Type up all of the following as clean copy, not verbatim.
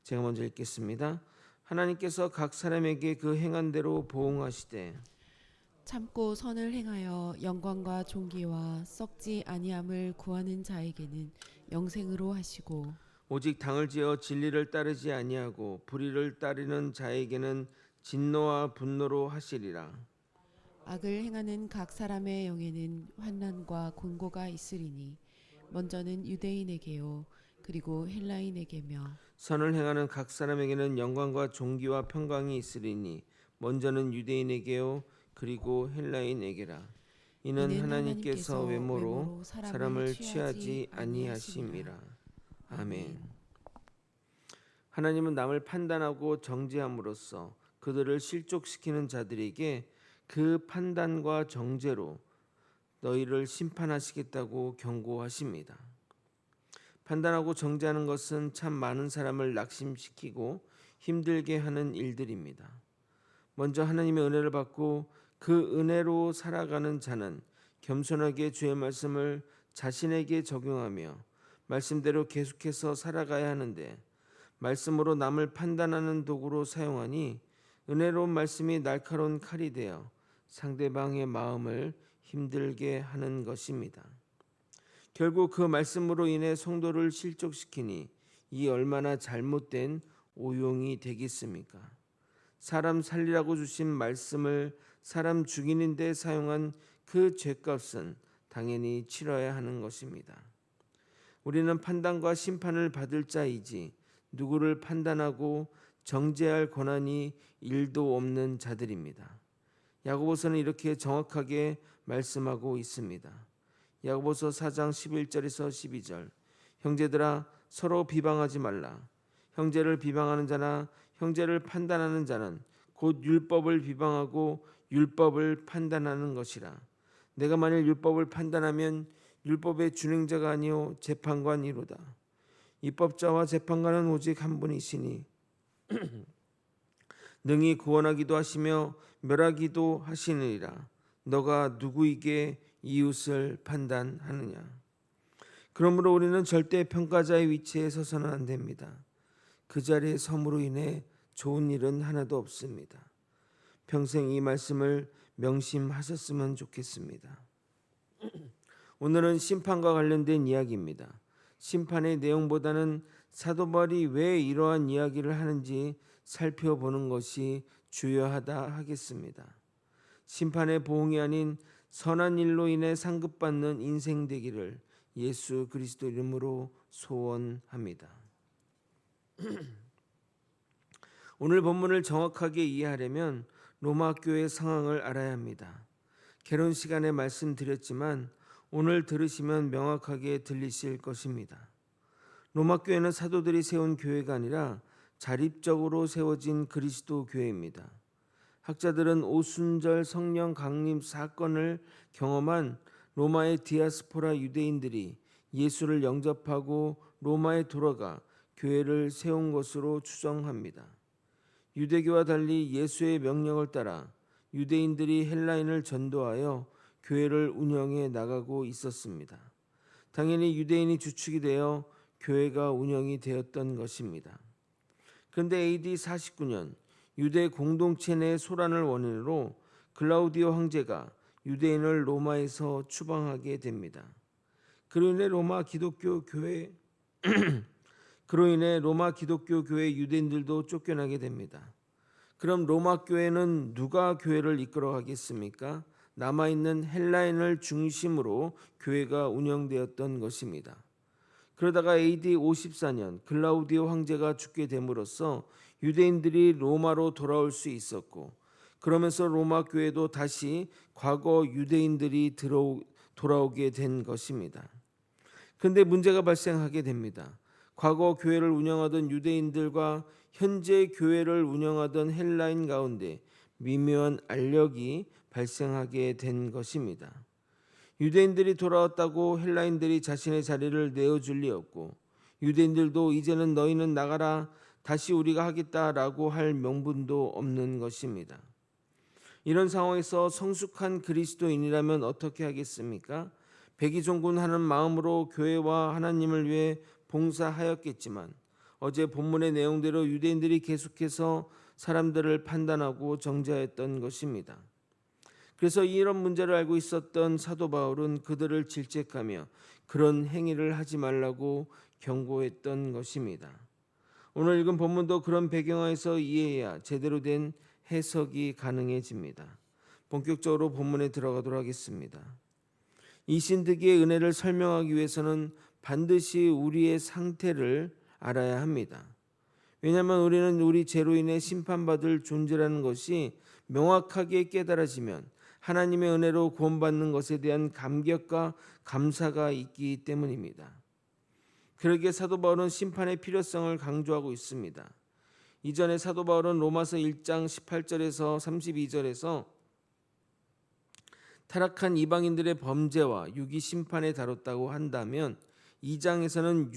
제가 먼저 읽겠습니다. 하나님께서 각 사람에게 그 행한 대로 보응하시되 참고 선을 행하여 영광과 존귀와 썩지 아니함을 구하는 자에게는 영생으로 하시고 오직 당을 지어 진리를 따르지 아니하고 불의를 따르는 자에게는 진노와 분노로 하시리라. 악을 행하는 각 사람의 영에는 환난과 곤고가 있으리니 먼저는 유대인에게요 그리고 헬라인에게며 선을 행하는 각 사람에게는 영광과 존귀와 평강이 있으리니 먼저는 유대인에게요 그리고 헬라인에게라. 이는 이는 하나님께서 하나님께서 외모로 외모로 사람을 사람을 취하지 취하지 아니하심이라. 아니하심이라. 아멘. 아멘. 하나님은 남을 판단하고 정죄함으로써 그들을 실족시키는 자들에게 그 판단과 정죄로 너희를 심판하시겠다고 경고하십니다. 판단하고 정죄하는 것은 참 많은 사람을 낙심시키고 힘들게 하는 일들입니다. 먼저 하나님의 은혜를 받고 그 은혜로 살아가는 자는 겸손하게 주의 말씀을 자신에게 적용하며 말씀대로 계속해서 살아가야 하는데, 말씀으로 남을 판단하는 도구로 사용하니 은혜로운 말씀이 날카로운 칼이 되어 상대방의 마음을 힘들게 하는 것입니다. 결국 그 말씀으로 인해 성도를 실족시키니 이 얼마나 잘못된 오용이 되겠습니까? 사람 살리라고 주신 말씀을 사람 죽이는 데 사용한 그 죄값은 당연히 치러야 하는 것입니다. 우리는 판단과 심판을 받을 자이지 누구를 판단하고 정죄할 권한이 일도 없는 자들입니다. 야고보서는 이렇게 정확하게 말씀하고 있습니다. 야고보서 4장 11절에서 12절. 형제들아 서로 비방하지 말라. 형제를 비방하는 자나 형제를 판단하는 자는 곧 율법을 비방하고 율법을 판단하는 것이라. 내가 만일 율법을 판단하면 율법의 준행자가 아니요 재판관이로다. 입법자와 재판관은 오직 한 분이시니 능히 구원하기도 하시며 멸하기도 하시느니라. 너가 누구에게 이웃을 판단하느냐? 그러므로 우리는 절대 평가자의 위치에 서서는 안 됩니다. 그 자리에 섬으로 인해 좋은 일은 하나도 없습니다. 평생 이 말씀을 명심하셨으면 좋겠습니다. 오늘은 심판과 관련된 이야기입니다. 심판의 내용보다는 사도 바울이 왜 이러한 이야기를 하는지 살펴보는 것이 주요하다 하겠습니다. 심판의 보응이 아닌 선한 일로 인해 상급받는 인생 되기를 예수 그리스도 이름으로 소원합니다. 오늘 본문을 정확하게 이해하려면 로마 교회의 상황을 알아야 합니다. 개론 시간에 말씀드렸지만 오늘 들으시면 명확하게 들리실 것입니다. 로마 교회는 사도들이 세운 교회가 아니라 자립적으로 세워진 그리스도 교회입니다. 학자들은 오순절 성령 강림 사건을 경험한 로마의 디아스포라 유대인들이 예수를 영접하고 로마에 돌아가 교회를 세운 것으로 추정합니다. 유대교와 달리 예수의 명령을 따라 유대인들이 헬라인을 전도하여 교회를 운영해 나가고 있었습니다. 당연히 유대인이 주축이 되어 교회가 운영이 되었던 것입니다. 그런데 AD 49년 유대 공동체 내 소란을 원인으로 글라우디오 황제가 유대인을 로마에서 추방하게 됩니다. 그로 인해 로마 기독교 교회 유대인들도 쫓겨나게 됩니다. 그럼 로마 교회는 누가 교회를 이끌어가겠습니까? 남아있는 헬라인을 중심으로 교회가 운영되었던 것입니다. 그러다가 AD 54년 글라우디오 황제가 죽게 됨으로써 유대인들이 로마로 돌아올 수 있었고, 그러면서 로마 교회도 다시 과거 유대인들이 돌아오게 된 것입니다. 그런데 문제가 발생하게 됩니다. 과거 교회를 운영하던 유대인들과 현재 교회를 운영하던 헬라인 가운데 미묘한 알력이 발생하게 된 것입니다. 유대인들이 돌아왔다고 헬라인들이 자신의 자리를 내어줄 리 없고, 유대인들도 이제는 너희는 나가라, 다시 우리가 하겠다라고 할 명분도 없는 것입니다. 이런 상황에서 성숙한 그리스도인이라면 어떻게 하겠습니까? 백의종군하는 마음으로 교회와 하나님을 위해 봉사하였겠지만 어제 본문의 내용대로 유대인들이 계속해서 사람들을 판단하고 정죄했던 것입니다. 그래서 이런 문제를 알고 있었던 사도 바울은 그들을 질책하며 그런 행위를 하지 말라고 경고했던 것입니다. 오늘 읽은 본문도 그런 배경에서 이해해야 제대로 된 해석이 가능해집니다. 본격적으로 본문에 들어가도록 하겠습니다. 이 신득이의 은혜를 설명하기 위해서는 반드시 우리의 상태를 알아야 합니다. 왜냐하면 우리는 우리 죄로 인해 심판받을 존재라는 것이 명확하게 깨달아지면 하나님의 은혜로 구원받는 것에 대한 감격과 감사가 있기 때문입니다. 그러기에 사도 바울은 심판의 필요성을 강조하고 있습니다. 이전에 사도 바울은 로마서 1장 18절에서 32절에서 타락한 이방인들의 범죄와 유기 심판에 다뤘다고 한다면 2장에서는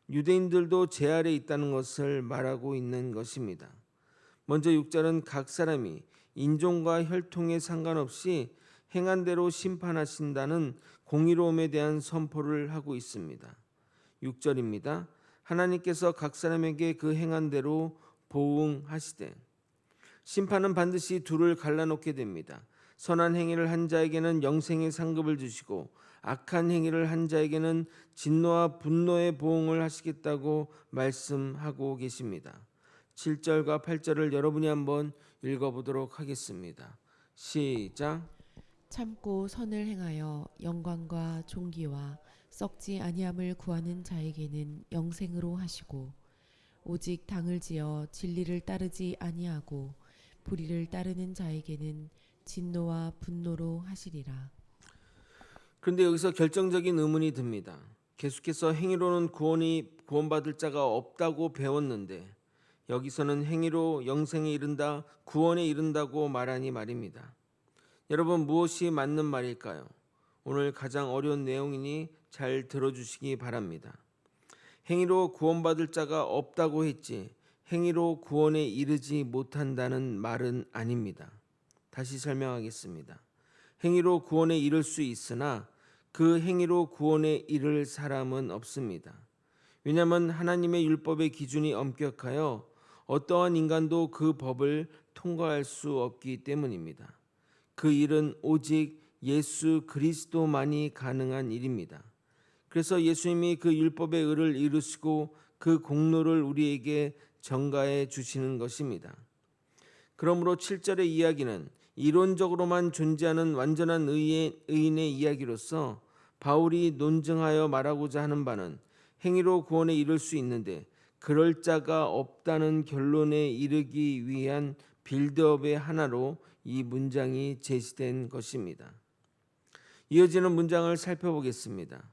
유대인들도 죄 아래 있다는 것을 말하고 있는 것입니다. 먼저 6절은 각 사람이 인종과 혈통에 상관없이 행한 대로 심판하신다는 공의로움에 대한 선포를 하고 있습니다. 6절입니다. 하나님께서 각 사람에게 그 행한 대로 보응하시되 심판은 반드시 둘을 갈라놓게 됩니다. 선한 행위를 한 자에게는 영생의 상급을 주시고 악한 행위를 한 자에게는 진노와 분노의 보응을 하시겠다고 말씀하고 계십니다. 7절과 8절을 여러분이 한번 읽어보도록 하겠습니다. 시작. 참고 선을 행하여 영광과 존귀와 썩지 아니함을 구하는 자에게는 영생으로 하시고 오직 당을 지어 진리를 따르지 아니하고 불의를 따르는 자에게는 진노와 분노로 하시리라. 그런데 여기서 결정적인 의문이 듭니다. 계속해서 행위로는 구원받을 자가 없다고 배웠는데 여기서는 행위로 영생에 이른다, 구원에 이른다고 말하니 말입니다. 여러분 무엇이 맞는 말일까요? 오늘 가장 어려운 내용이니 잘 들어주시기 바랍니다. 행위로 구원받을 자가 없다고 했지 행위로 구원에 이르지 못한다는 말은 아닙니다. 다시 설명하겠습니다. 행위로 구원에 이를 수 있으나 그 행위로 구원에 이를 사람은 없습니다. 왜냐하면 하나님의 율법의 기준이 엄격하여 어떠한 인간도 그 법을 통과할 수 없기 때문입니다. 그 일은 오직 예수 그리스도만이 가능한 일입니다. 그래서 예수님이 그 율법의 의를 이루시고 그 공로를 우리에게 전가해 주시는 것입니다. 그러므로 7절의 이야기는 이론적으로만 존재하는 완전한 의인의 이야기로서 바울이 논증하여 말하고자 하는 바는 행위로 구원에 이를 수 있는데 그럴 자가 없다는 결론에 이르기 위한 빌드업의 하나로 이 문장이 제시된 것입니다. 이어지는 문장을 살펴보겠습니다.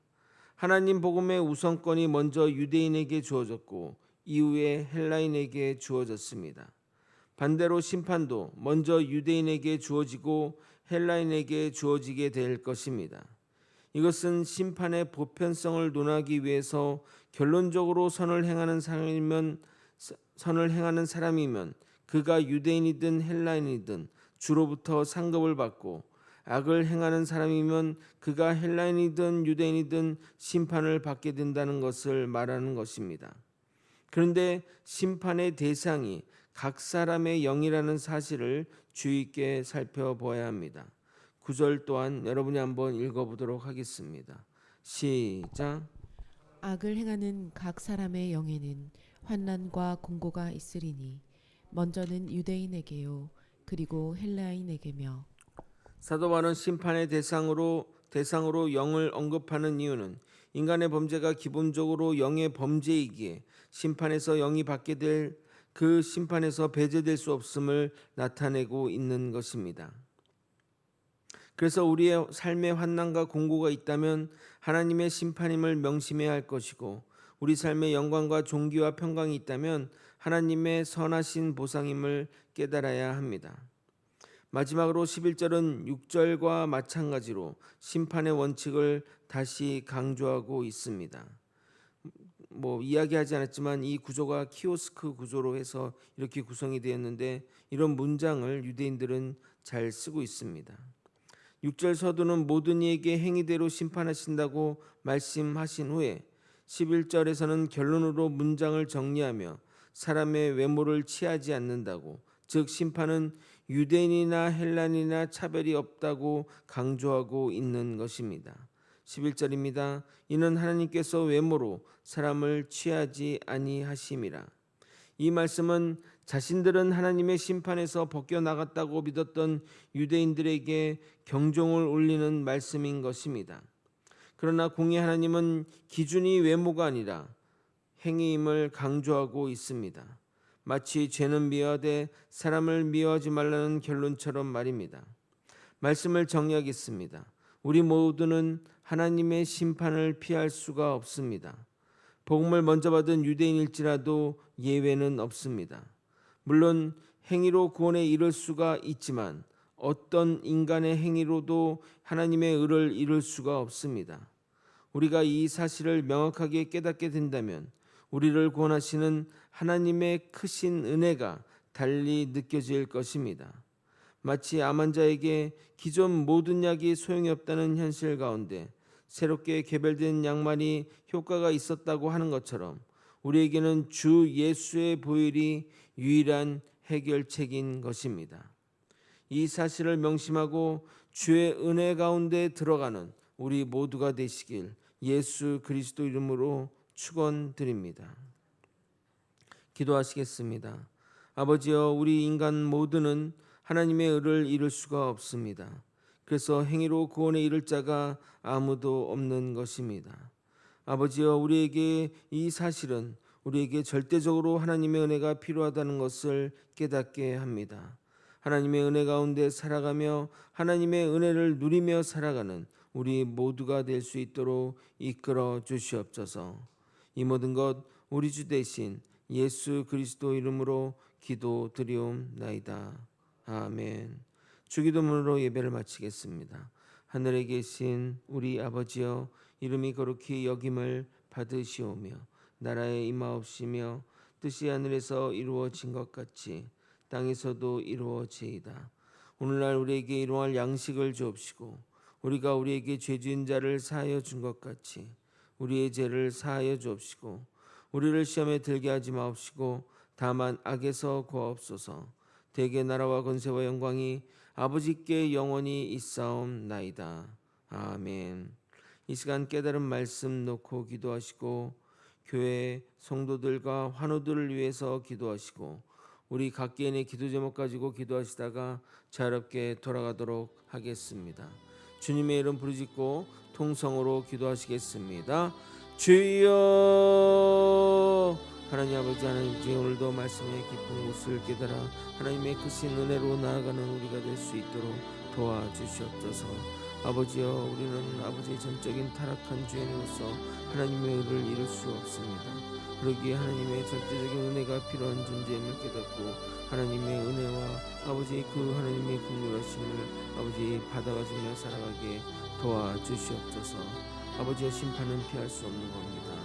하나님 복음의 우선권이 먼저 유대인에게 주어졌고 이후에 헬라인에게 주어졌습니다. 반대로 심판도 먼저 유대인에게 주어지고 헬라인에게 주어지게 될 것입니다. 이것은 심판의 보편성을 논하기 위해서 결론적으로 선을 행하는 사람이면 그가 유대인이든 헬라인이든 주로부터 상급을 받고 악을 행하는 사람이면 그가 헬라인이든 유대인이든 심판을 받게 된다는 것을 말하는 것입니다. 그런데 심판의 대상이 각 사람의 영이라는 사실을 주의 있게 살펴보아야 합니다. 9절 또한 여러분이 한번 읽어보도록 하겠습니다. 시작. 악을 행하는 각 사람의 영에는 환난과 공고가 있으리니 먼저는 유대인에게요 그리고 헬라인에게며. 사도 바울은 심판의 대상으로 영을 언급하는 이유는 인간의 범죄가 기본적으로 영의 범죄이기에 심판에서 영이 받게 될 그 심판에서 배제될 수 없음을 나타내고 있는 것입니다. 그래서 우리의 삶에 환난과 공고가 있다면 하나님의 심판임을 명심해야 할 것이고 우리 삶에 영광과 존귀와 평강이 있다면 하나님의 선하신 보상임을 깨달아야 합니다. 마지막으로 11절은 6절과 마찬가지로 심판의 원칙을 다시 강조하고 있습니다. 이야기하지 않았지만 이 구조가 키오스크 구조로 해서 이렇게 구성이 되었는데 이런 문장을 유대인들은 잘 쓰고 있습니다. 6절 서두는 모든 이에게 행위대로 심판하신다고 말씀하신 후에 11절에서는 결론으로 문장을 정리하며 사람의 외모를 취하지 않는다고, 즉 심판은 유대인이나 헬란이나 차별이 없다고 강조하고 있는 것입니다. 11절입니다. 이는 하나님께서 외모로 사람을 취하지 아니하심이라. 이 말씀은 자신들은 하나님의 심판에서 벗겨나갔다고 믿었던 유대인들에게 경종을 울리는 말씀인 것입니다. 그러나 공의 하나님은 기준이 외모가 아니라 행위임을 강조하고 있습니다. 마치 죄는 미워하되 사람을 미워하지 말라는 결론처럼 말입니다. 말씀을 정리하겠습니다. 우리 모두는 하나님의 심판을 피할 수가 없습니다. 복음을 먼저 받은 유대인일지라도 예외는 없습니다. 물론 행위로 구원에 이를 수가 있지만 어떤 인간의 행위로도 하나님의 의를 이룰 수가 없습니다. 우리가 이 사실을 명확하게 깨닫게 된다면 우리를 구원하시는 하나님의 크신 은혜가 달리 느껴질 것입니다. 마치 암 환자에게 기존 모든 약이 소용이 없다는 현실 가운데 새롭게 개발된 약만이 효과가 있었다고 하는 것처럼 우리에게는 주 예수의 보혈이 유일한 해결책인 것입니다. 이 사실을 명심하고 주의 은혜 가운데 들어가는 우리 모두가 되시길 예수 그리스도 이름으로 축원드립니다. 기도하시겠습니다. 아버지여, 우리 인간 모두는 하나님의 의를 이룰 수가 없습니다. 그래서 행위로 구원에 이를 자가 아무도 없는 것입니다. 아버지여, 우리에게 이 사실은 우리에게 절대적으로 하나님의 은혜가 필요하다는 것을 깨닫게 합니다. 하나님의 은혜 가운데 살아가며 하나님의 은혜를 누리며 살아가는 우리 모두가 될 수 있도록 이끌어 주시옵소서. 이 모든 것 우리 주 대신 예수 그리스도 이름으로 기도드리옵나이다. 아멘. 주기도문으로 예배를 마치겠습니다. 하늘에 계신 우리 아버지여, 이름이 거룩히 여김을 받으시오며 나라에 임하옵시며 뜻이 하늘에서 이루어진 것 같이 땅에서도 이루어지이다. 오늘날 우리에게 일용할 양식을 주옵시고 우리가 우리에게 죄 지은 자를 사하여 준 것 같이 우리의 죄를 사하여 주옵시고 우리를 시험에 들게 하지 마옵시고 다만 악에서 구하옵소서. 대개 나라와 권세와 영광이 아버지께 영원히 있사옵나이다. 아멘. 이 시간 깨달은 말씀 놓고 기도하시고 교회 성도들과 환우들을 위해서 기도하시고 우리 각 개인의 기도 제목 가지고 기도하시다가 자유롭게 돌아가도록 하겠습니다. 주님의 이름 부르짖고 통성으로 기도하시겠습니다. 주여, 하나님 아버지, 하나님 주여, 오늘도 말씀의 깊은 곳을 깨달아 하나님의 크신 은혜로 나아가는 우리가 될 수 있도록 도와주시옵소서. 아버지여, 우리는 아버지의 전적인 타락한 죄인으로서 하나님의 의를 이룰 수 없습니다. 그러기에 하나님의 절대적인 은혜가 필요한 존재임을 깨닫고 하나님의 은혜와 아버지의 그 하나님의 긍휼하심을 아버지 받아가지며 살아가게 도와주시옵소서. 아버지의 심판은 피할 수 없는 겁니다.